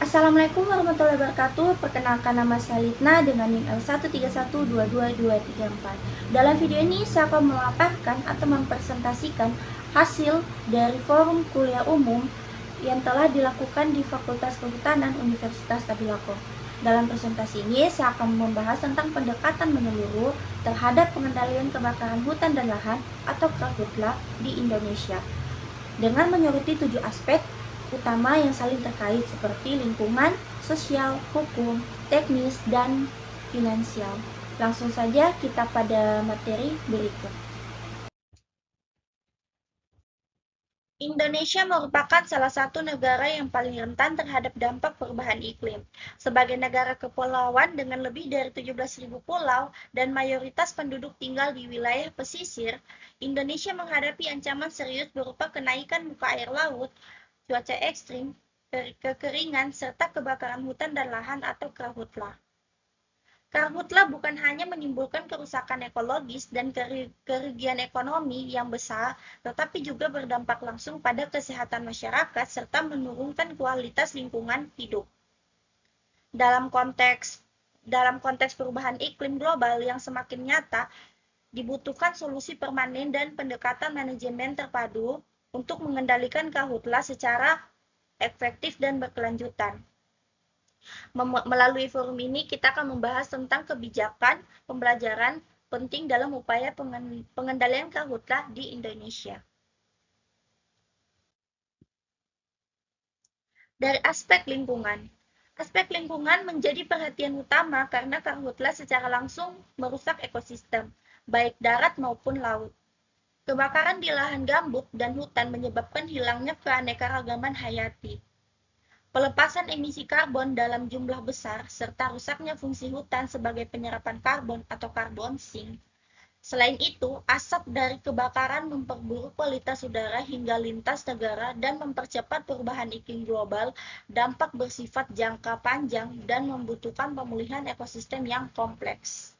Assalamualaikum warahmatullahi wabarakatuh. Perkenalkan, nama saya Litna dengan NIM L131222234. Dalam video ini saya akan memaparkan atau mempresentasikan hasil dari forum kuliah umum yang telah dilakukan di Fakultas Kehutanan Universitas Tadulako. Dalam presentasi ini saya akan membahas tentang pendekatan menyeluruh terhadap pengendalian kebakaran hutan dan lahan atau Karhutla di Indonesia dengan menyoroti 7 aspek utama yang saling terkait seperti lingkungan, sosial, hukum, teknis, dan finansial. Langsung saja kita pada materi berikut. Indonesia merupakan salah satu negara yang paling rentan terhadap dampak perubahan iklim. Sebagai negara kepulauan dengan lebih dari 17.000 pulau dan mayoritas penduduk tinggal di wilayah pesisir, Indonesia menghadapi ancaman serius berupa kenaikan muka air laut, cuaca ekstrim, kekeringan, serta kebakaran hutan dan lahan atau karhutla. Karhutla bukan hanya menimbulkan kerusakan ekologis dan kerugian ekonomi yang besar, tetapi juga berdampak langsung pada kesehatan masyarakat serta menurunkan kualitas lingkungan hidup. Dalam konteks perubahan iklim global yang semakin nyata, dibutuhkan solusi permanen dan pendekatan manajemen terpadu untuk mengendalikan karhutla secara efektif dan berkelanjutan. Melalui forum ini kita akan membahas tentang kebijakan pembelajaran penting dalam upaya pengendalian karhutla di Indonesia. Dari aspek lingkungan. Aspek lingkungan menjadi perhatian utama karena karhutla secara langsung merusak ekosistem, baik darat maupun laut. Kebakaran di lahan gambut dan hutan menyebabkan hilangnya keanekaragaman hayati. Pelepasan emisi karbon dalam jumlah besar, serta rusaknya fungsi hutan sebagai penyerapan karbon atau karbon sink. Selain itu, asap dari kebakaran memperburuk kualitas udara hingga lintas negara dan mempercepat perubahan iklim global, dampak bersifat jangka panjang dan membutuhkan pemulihan ekosistem yang kompleks.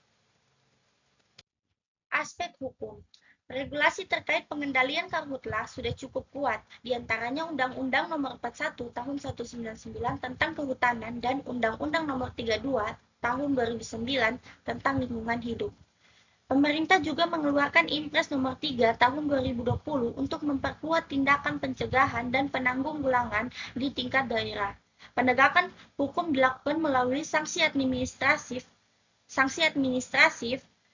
Aspek hukum. Regulasi terkait pengendalian karhutla sudah cukup kuat, diantaranya Undang-Undang Nomor 41 Tahun 1999 tentang Kehutanan dan Undang-Undang Nomor 32 Tahun 2009 tentang Lingkungan Hidup. Pemerintah juga mengeluarkan Impres Nomor 3 Tahun 2020 untuk memperkuat tindakan pencegahan dan penanggulangan di tingkat daerah. Penegakan hukum dilakukan melalui sanksi administratif,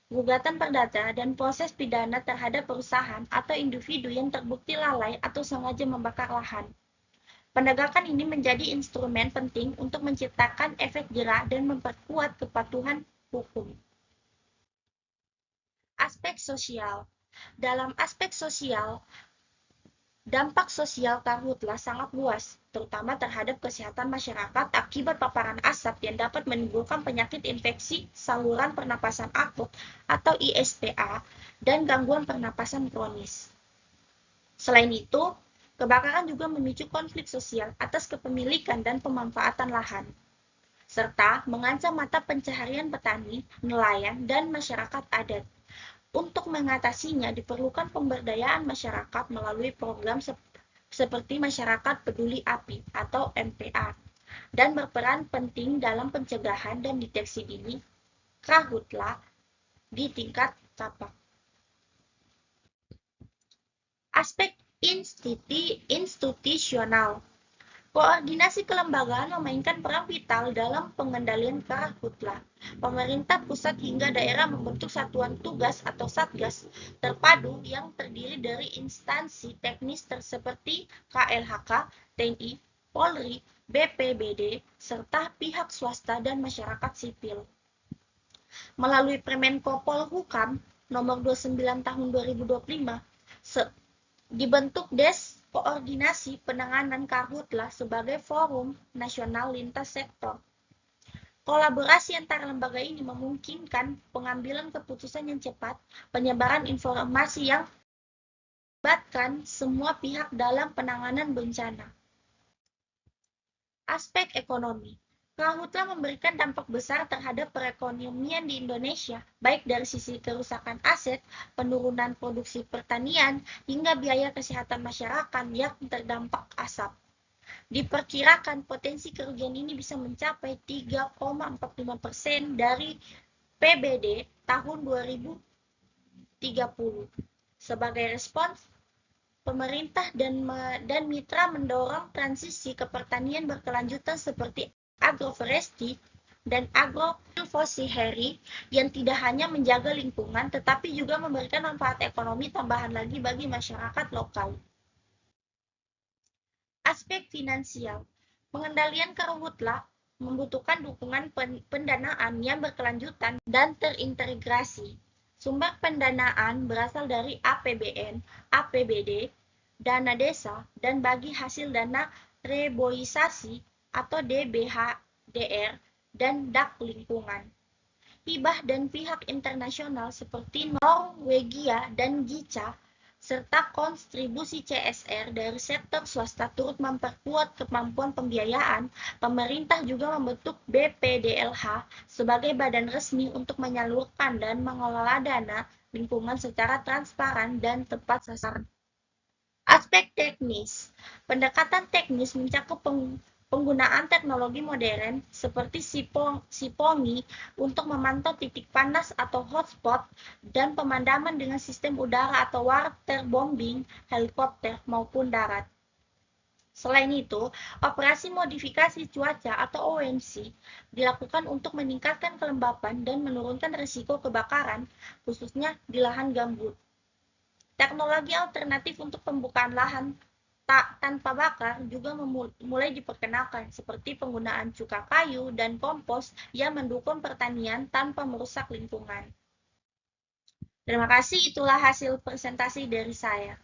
gugatan perdata, dan proses pidana terhadap perusahaan atau individu yang terbukti lalai atau sengaja membakar lahan. Penegakan ini menjadi instrumen penting untuk menciptakan efek jera dan memperkuat kepatuhan hukum. Aspek sosial. Dalam aspek sosial, dampak sosial karhutla sangat luas, terutama terhadap kesehatan masyarakat akibat paparan asap yang dapat menimbulkan penyakit infeksi saluran pernapasan akut atau ISPA dan gangguan pernapasan kronis. Selain itu, kebakaran juga memicu konflik sosial atas kepemilikan dan pemanfaatan lahan, serta mengancam mata pencaharian petani, nelayan, dan masyarakat adat. Untuk mengatasinya diperlukan pemberdayaan masyarakat melalui program seperti Masyarakat Peduli Api atau MPA dan berperan penting dalam pencegahan dan deteksi dini karhutla di tingkat tapak. Aspek institusional. Koordinasi kelembagaan memainkan peran vital dalam pengendalian karhutla. Pemerintah pusat hingga daerah membentuk satuan tugas atau satgas terpadu yang terdiri dari instansi teknis seperti KLHK, TNI, Polri, BPBD, serta pihak swasta dan masyarakat sipil. Melalui Permenko Polhukam Nomor 29 Tahun 2025, dibentuk Des Koordinasi Penanganan Karhutla sebagai forum nasional lintas sektor. Kolaborasi antara lembaga ini memungkinkan pengambilan keputusan yang cepat, penyebaran informasi yang melibatkan semua pihak dalam penanganan bencana. Aspek ekonomi. Karhutla memberikan dampak besar terhadap perekonomian di Indonesia, baik dari sisi kerusakan aset, penurunan produksi pertanian, hingga biaya kesehatan masyarakat yang terdampak asap. Diperkirakan potensi kerugian ini bisa mencapai 3,45% dari PBD tahun 2030. Sebagai respons, pemerintah dan mitra mendorong transisi ke pertanian berkelanjutan seperti agroforestry dan agrosilvosaharii yang tidak hanya menjaga lingkungan tetapi juga memberikan manfaat ekonomi tambahan lagi bagi masyarakat lokal. Aspek finansial. Pengendalian karhutlah membutuhkan dukungan pendanaan yang berkelanjutan dan terintegrasi. Sumber pendanaan berasal dari APBN, APBD, dana desa, dan bagi hasil dana reboisasi atau DBHDR dan DAK lingkungan. Hibah dan pihak internasional seperti Norwegia dan GICA serta kontribusi CSR dari sektor swasta turut memperkuat kemampuan pembiayaan. Pemerintah juga membentuk BPDLH sebagai badan resmi untuk menyalurkan dan mengelola dana lingkungan secara transparan dan tepat sasaran. Aspek teknis. Pendekatan teknis mencakup penggunaan teknologi modern seperti Sipongi untuk memantau titik panas atau hotspot dan pemadaman dengan sistem udara atau waterbombing helikopter maupun darat. Selain itu, operasi modifikasi cuaca atau OMC dilakukan untuk meningkatkan kelembapan dan menurunkan risiko kebakaran, khususnya di lahan gambut. Teknologi alternatif untuk pembukaan lahan tanpa bakar juga mulai diperkenalkan, seperti penggunaan cuka kayu dan kompos yang mendukung pertanian tanpa merusak lingkungan. Terima kasih, itulah hasil presentasi dari saya.